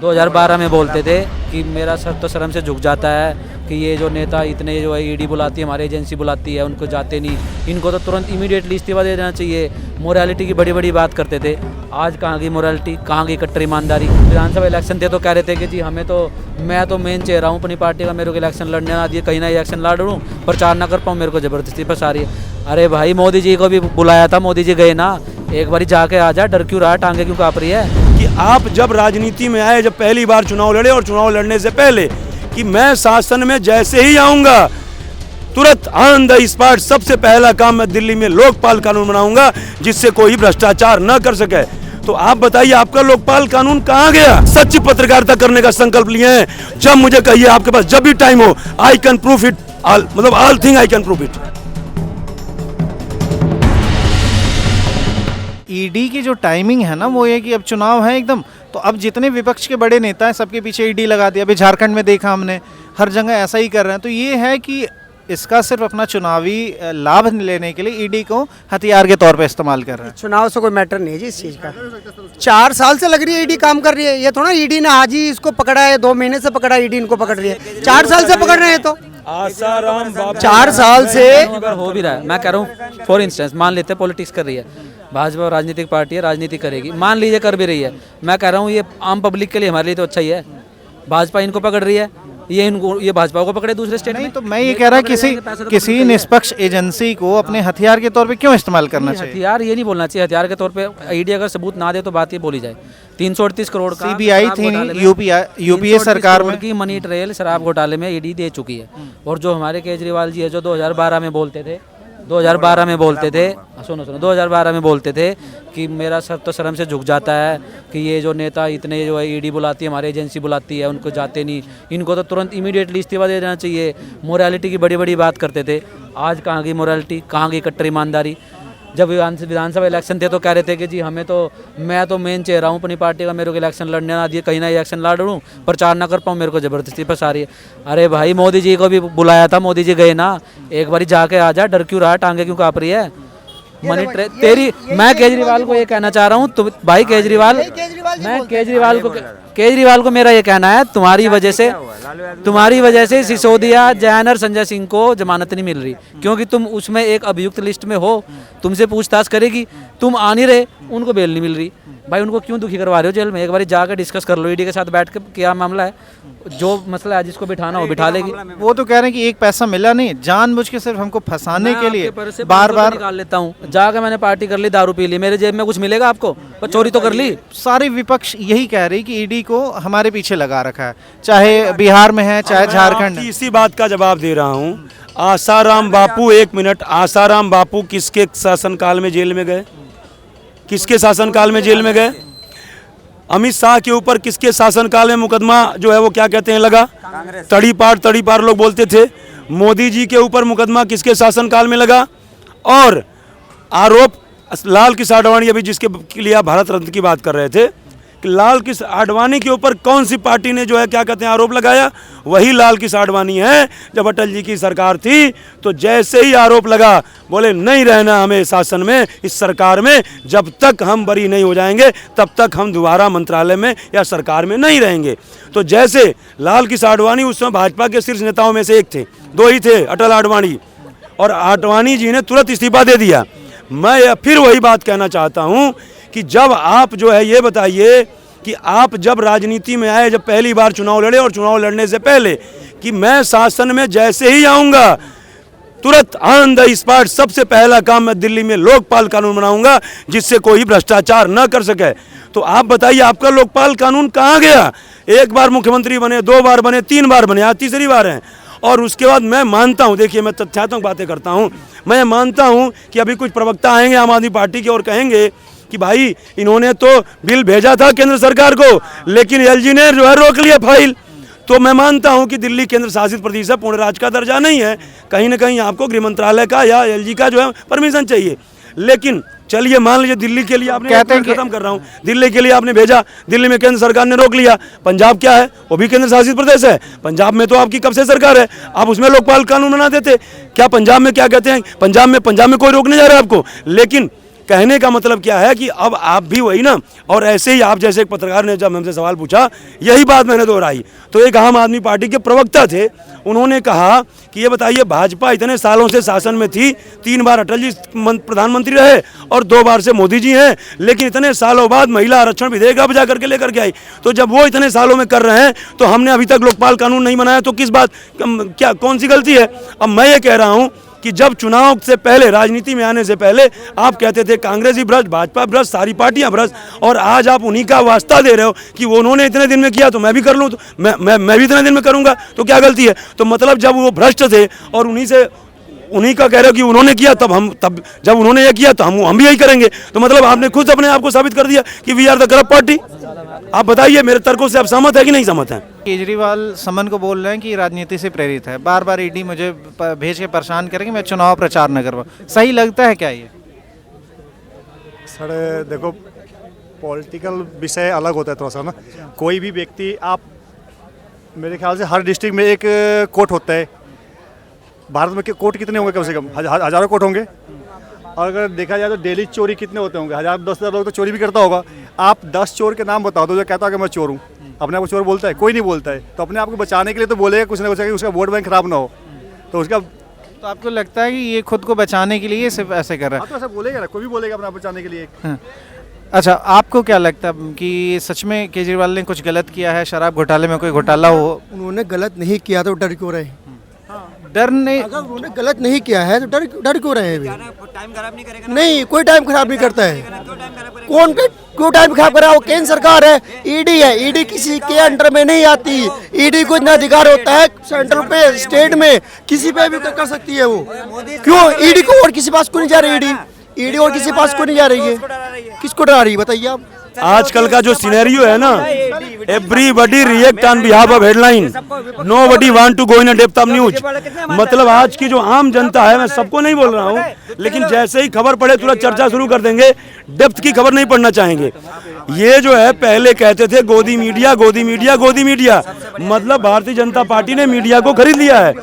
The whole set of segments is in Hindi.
2012 में बोलते थे कि मेरा सर तो शर्म से झुक जाता है कि ये जो नेता इतने जो है ईडी बुलाती है, हमारी एजेंसी बुलाती है, उनको जाते नहीं, इनको तो तुरंत इमीडिएटली इस्तीफा दे देना चाहिए। मोरालिटी की बड़ी बड़ी बात करते थे, आज कहाँ की मोरालिटी, कहाँ की कट्टर ईमानदारी। विधानसभा इलेक्शन थे तो कह रहे थे कि जी हमें तो, मैं तो मेन चेहरा हूँ अपनी पार्टी का, मेरे को इलेक्शन लड़ने ना दिए, कहीं ना इलेक्शन लड़ लूँ, प्रचार ना कर पाऊँ, मेरे को ज़बरदस्ती फंसा रही है। अरे भाई मोदी जी को भी बुलाया था, मोदी जी गए ना, एक बारी जाके आ जा, डर क्यों रहा, टांगे क्यों काँप रही है। कि आप जब राजनीति में आए, जब पहली बार चुनाव लड़े और चुनाव लड़ने से पहले कि मैं शासन में जैसे ही आऊंगा तुरंत ऑन द स्पॉट सबसे पहला काम मैं दिल्ली में लोकपाल कानून बनाऊंगा जिससे कोई भ्रष्टाचार न कर सके। तो आप बताइए आपका लोकपाल कानून कहाँ गया? सच्ची पत्रकारिता करने का संकल्प लिए हैं। जब मुझे कहिए आपके पास जब भी टाइम हो, आई कैन प्रूफ इट, मतलब all thing I can proof it. ED की जो टाइमिंग है ना वो ये कि अब चुनाव है एकदम, तो अब जितने विपक्ष के बड़े नेता हैं सबके पीछे ईडी लगा दिया। अभी झारखंड में देखा हमने, हर जगह ऐसा ही कर रहे हैं। तो ये है कि इसका सिर्फ अपना चुनावी लाभ लेने के लिए ईडी को हथियार के तौर पे इस्तेमाल कर रहे हैं। चुनाव से कोई मैटर नहीं है जी इस चीज़ का। 4 साल से लग रही है ईडी काम कर रही है, ये थोड़ा ईडी ने आज ही इसको पकड़ा है, 2 महीने से पकड़ा ईडी इनको पकड़ रही है, 4 साल से पकड़ रहे हैं। तो आसाराम बाबू 4 साल से हो भी रहा है। मैं कह रहा हूँ फॉर इंस्टेंस मान लेते हैं पॉलिटिक्स कर रही है भाजपा, राजनीतिक पार्टी है, राजनीति करेगी, मान लीजिए कर भी रही है, मैं कह रहा हूँ ये आम पब्लिक के लिए हमारे लिए तो अच्छा ही है। भाजपा इनको पकड़ रही है, ये भाजपा को पकड़े दूसरे स्टेट में। तो मैं ये कह रहा किसी निष्पक्ष एजेंसी को अपने हथियार के तौर पे क्यों इस्तेमाल करना चाहिए? हथियार ये नहीं बोलना चाहिए, हथियार के तौर पे ईडी अगर सबूत ना दे तो बात ये बोली जाए। 338 करोड़ का सीबीआई थी यूपीए सरकार में की मनी ट्रेल शराब घोटाले में ईडी दे चुकी है। और जो हमारे केजरीवाल जी है जो 2012 में बोलते थे, 2012 में बोलते थे, सुनो 2012 में बोलते थे कि मेरा सर तो शर्म से झुक जाता है कि ये जो नेता इतने जो है ईडी बुलाती है, हमारी एजेंसी बुलाती है, उनको जाते नहीं, इनको तो तुरंत इमीडिएटली इस्तीफा दे देना चाहिए। मोरालिटी की बड़ी बड़ी बात करते थे, आज कहाँ की मोरालिटी, कहाँ की कट्टर ईमानदारी। जब विधानसभा इलेक्शन थे तो कह रहे थे कि जी हमें तो, मैं तो मेन चेहरा हूँ अपनी पार्टी का, मेरे को इलेक्शन लड़ने ना दिए, कहीं ना इलेक्शन लड़ लूँ, प्रचार ना कर पाऊँ, मेरे को ज़बरदस्ती फंसा रही है। अरे भाई मोदी जी को भी बुलाया था, मोदी जी गए ना, एक बारी जाके आ जा, डर क्यों रहा, टांगे क्यों काँप रही है। मनी ट्रेल तेरी, मैं केजरीवाल को ये कहना चाह रहा हूँ, तुम भाई केजरीवाल, मैं केजरीवाल को मेरा ये कहना है, तुम्हारी वजह से सिसोदिया, जैन और संजय सिंह को जमानत नहीं मिल रही, क्योंकि तुम उसमें एक अभियुक्त लिस्ट में हो, तुमसे पूछताछ करेगी, तुम आ नहीं रहे, उनको बेल नहीं मिल रही। भाई उनको क्यों दुखी करवा रहे हो जेल में? एक बार जाकर डिस्कस कर लो ईडी के साथ बैठ के, क्या मामला है, जो मसला है जिसको बिठाना हो बिठा लेगी। वो तो कह रहे हैं कि एक पैसा मिला नहीं, जानबूझ के सिर्फ हमको फंसाने के लिए बार बार निकाल लेता हूँ। जाकर मैंने पार्टी कर ली, दारू पी ली, मेरे जेब में कुछ मिलेगा आपको? पर चोरी तो कर ली। सारे विपक्ष यही कह रही कि ईडी को हमारे पीछे लगा रखा है, चाहे बिहार में है चाहे झारखंड। इसी बात का जवाब दे रहा हूँ। आसाराम बापू, 1 मिनट, आसाराम बापू किसके शासनकाल में जेल में गए? किसके शासनकाल में जेल में गए? अमित शाह के ऊपर किसके शासनकाल में मुकदमा जो है वो क्या कहते हैं लगा? तड़ीपार लोग बोलते थे। मोदी जी के ऊपर मुकदमा किसके शासनकाल में लगा? और आरोप लाल कृष्ण आडवाणी, अभी जिसके लिए आप भारत रत्न की बात कर रहे थे, कि लाल कृष्ण आडवाणी के ऊपर कौन सी पार्टी ने जो है क्या कहते हैं आरोप लगाया? वही लाल कृष्ण आडवाणी है। जब अटल जी की सरकार थी तो जैसे ही आरोप लगा, बोले नहीं रहना हमें शासन में, इस सरकार में, जब तक हम बरी नहीं हो जाएंगे तब तक हम दोबारा मंत्रालय में या सरकार में नहीं रहेंगे। तो जैसे लाल कृष्ण आडवाणी उस समय भाजपा के शीर्ष नेताओं में से एक थे, 2 ही थे, अटल आडवाणी, और आडवाणी जी ने तुरंत इस्तीफा दे दिया। मैं फिर वही बात कहना चाहता हूँ कि जब आप जो है, ये बताइए कि आप जब राजनीति में आए, जब पहली बार चुनाव लड़े और चुनाव लड़ने से पहले कि मैं शासन में जैसे ही आऊंगा तुरंत ऑन द स्पॉट सबसे पहला काम मैं दिल्ली में लोकपाल कानून बनाऊंगा जिससे कोई भ्रष्टाचार न कर सके। तो आप बताइए आपका लोकपाल कानून कहाँ गया? 1 बार मुख्यमंत्री बने, 2 बार बने, 3 बार बने, आज 3री बार है। और उसके बाद मैं मानता हूं, देखिए मैं तथ्यात्मक बातें करता हूं, मैं मानता हूं कि अभी कुछ प्रवक्ता आएंगे आम आदमी पार्टी के और कहेंगे कि भाई इन्होंने तो बिल भेजा था केंद्र सरकार को, लेकिन एलजी ने जो है रोक लिया फाइल। तो मैं मानता हूं कि दिल्ली केंद्र शासित प्रदेश है, पूर्ण राज्य का दर्जा नहीं है, कहीं ना कहीं आपको गृह मंत्रालय का या एलजी का जो है परमिशन चाहिए। लेकिन चलिए मान लीजिए दिल्ली के लिए आपने, कहते हैं खत्म कर रहा हूँ, दिल्ली के लिए आपने भेजा, दिल्ली में केंद्र सरकार ने रोक लिया। पंजाब क्या है? वो भी केंद्र शासित प्रदेश है। पंजाब में तो आपकी कब से सरकार है, आप उसमें लोकपाल कानून बना देते। क्या पंजाब में क्या कहते हैं, पंजाब में कोई रोकने जा रहा है आपको? लेकिन कहने का मतलब क्या है कि अब आप भी वही ना, और ऐसे ही आप जैसे एक पत्रकार ने जब हमसे सवाल पूछा, यही बात मैंने दोहराई। तो एक आम आदमी पार्टी के प्रवक्ता थे, उन्होंने कहा कि ये बताइए भाजपा इतने सालों से शासन में थी, 3 बार अटल जी प्रधानमंत्री रहे और 2 बार से मोदी जी हैं, लेकिन इतने सालों बाद महिला आरक्षण विधेयक अब जा करके लेकर के आई। तो जब वो इतने सालों में कर रहे हैं तो हमने अभी तक लोकपाल कानून नहीं बनाया, तो किस बात क्या कौन सी गलती है? अब मैं ये कह रहा हूँ कि जब चुनाव से पहले, राजनीति में आने से पहले आप कहते थे कांग्रेस ही भ्रष्ट, भाजपा भ्रष्ट, सारी पार्टियां भ्रष्ट, और आज आप उन्हीं का वास्ता दे रहे हो कि वो उन्होंने इतने दिन में किया तो मैं भी कर लूँ, तो मैं भी इतने दिन में करूँगा, तो क्या गलती है? तो मतलब जब वो भ्रष्ट थे और उन्हीं का कह रहे हो कि उन्होंने किया, तब जब उन्होंने ये किया तो हम भी यही करेंगे, तो मतलब आपने खुद अपने आप को साबित कर दिया कि we are the corrupt party. आप बताइए मेरे तर्कों से आप सहमत है कि नहीं सहमत हैं? केजरीवाल समन को बोल रहे हैं कि राजनीति से प्रेरित है, बार बार ईडी मुझे भेज के परेशान करेंगे, मैं चुनाव प्रचार न करवा। सही लगता है क्या ये? सर देखो, पॉलिटिकल विषय अलग होता है थोड़ा सा ना। कोई भी व्यक्ति, आप मेरे ख्याल से हर डिस्ट्रिक्ट में एक कोर्ट होता है। भारत में कोर्ट कितने होंगे? कम से कम हज़ारों कोर्ट होंगे। और अगर देखा जाए तो डेली चोरी कितने होते होंगे? 1000-10,000 लोग तो चोरी भी करता होगा। आप 10 चोर के नाम बताओ तो जो कहता है कि मैं चोर हूँ, अपने आप को चोर बोलता है? कोई नहीं बोलता है। तो अपने आप को बचाने के लिए तो बोलेगा कुछ ना कुछ, कि उसका वोट बैंक खराब ना हो, तो उसका। तो आपको लगता है कि ये खुद को बचाने के लिए सिर्फ ऐसे कर रहा है? तो ऐसा बोलेगा ना, कोई भी बोलेगा अपने आप बचाने के लिए। हाँ। अच्छा, आपको क्या लगता है कि सच में केजरीवाल ने कुछ गलत किया है? शराब घोटाले में कोई घोटाला हो? उन्होंने गलत नहीं किया तो डर क्यों रहे? डर नहीं, अगर उन्होंने गलत नहीं किया है तो डर क्यों रहे? टाइम खराब नहीं करेगा? नहीं, कोई टाइम खराब नहीं करता है। कौन क्यों टाइम खराब कर रहा है? वो केंद्र सरकार है, ईडी है, ईडी किसी के अंडर में नहीं आती। ईडी को इतना अधिकार होता है सेंट्रल पे, स्टेट में किसी पे भी कर सकती है वो। क्यों ईडी को और किसी पास को नहीं जा रही? ईडी और किसी पास को नहीं जा रही है, किसको डरा रही है बताइए आप? आजकल का जो सिनेरियो है ना, everybody react on behalf of headline, nobody want to go in depth of news. मतलब आज की जो आम जनता है, मैं सबको नहीं बोल रहा हूँ, लेकिन जैसे ही खबर पड़े तुरंत चर्चा शुरू कर देंगे, डेप्थ की खबर नहीं पढ़ना चाहेंगे। ये जो है पहले कहते थे गोदी मीडिया, गोदी मीडिया, गोदी मीडिया, मतलब भारतीय जनता पार्टी ने मीडिया को खरीद लिया है।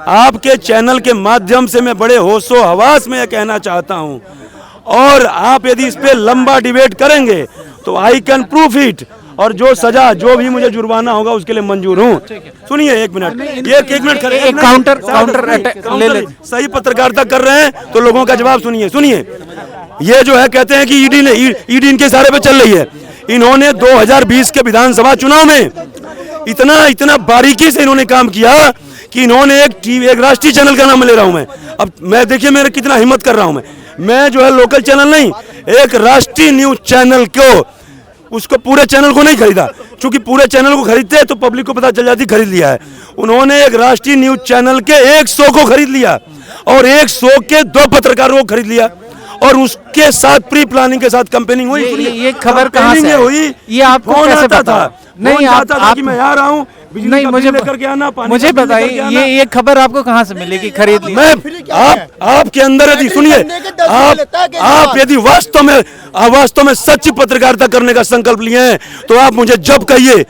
आपके चैनल के माध्यम से मैं बड़े होशो हवास में यह कहना चाहता हूँ, और आप यदि इस पे लंबा डिबेट करेंगे तो आई कैन प्रूफ इट, और जो सजा, जो भी मुझे जुर्माना होगा उसके लिए मंजूर हूँ। सुनिए एक मिनट, एक मिनट काउंटर ले ले। सही पत्रकारिता कर रहे हैं तो लोगों का जवाब सुनिए। ये जो है कहते हैं कि ईडी इनके इशारे पे चल रही है। इन्होंने 2020 के विधानसभा चुनाव में इतना बारीकी से इन्होंने काम किया कि इन्होंने एक राष्ट्रीय चैनल का नाम ले रहा हूं मैं। अब मैं देखिए मेरा कितना हिम्मत कर रहा हूं मैं जो है लोकल चैनल नहीं, एक राष्ट्रीय न्यूज चैनल को, उसको पूरे चैनल को नहीं खरीदा, क्योंकि पूरे चैनल को खरीदते हैं तो पब्लिक को पता चल जाती खरीद लिया है। उन्होंने एक राष्ट्रीय न्यूज चैनल के 1 शो को खरीद लिया और 1 शो के 2 पत्रकारों को खरीद लिया, और उसके साथ प्री प्लानिंग के साथ कंपेनिंग हुई। ये खबर कहाँ से हुई? ये आपको कैसे पता था? नहीं, आप मैं आ रहा हूँ, नहीं, मुझे बताइए ये खबर आपको कहाँ से मिलेगी? खरीद ली? मैं आपके अंदर यदि सुनिए, आप यदि वास्तव में सच्ची पत्रकारिता करने का संकल्प लिए हैं तो आप मुझे जब कहिए,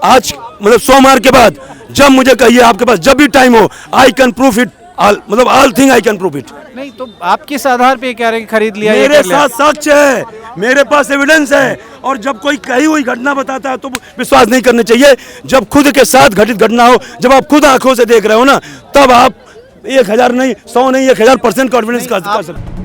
आज मतलब सोमवार के बाद जब मुझे कहिए, आपके पास जब भी टाइम हो, आई कैन प्रूफ इट, मतलब all thing I can proof it. नहीं तो आप किस आधार पे कह रहे हैं खरीद लिया? मेरे साथ साक्ष्य है, मेरे पास एविडेंस है, और जब कोई कही हुई घटना बताता है तो विश्वास नहीं करने चाहिए। जब खुद के साथ घटित घटना हो, जब आप खुद आंखों से देख रहे हो ना, तब आप 1000 नहीं, 100 नहीं, 1000% कॉन्फिडेंस कर सकते।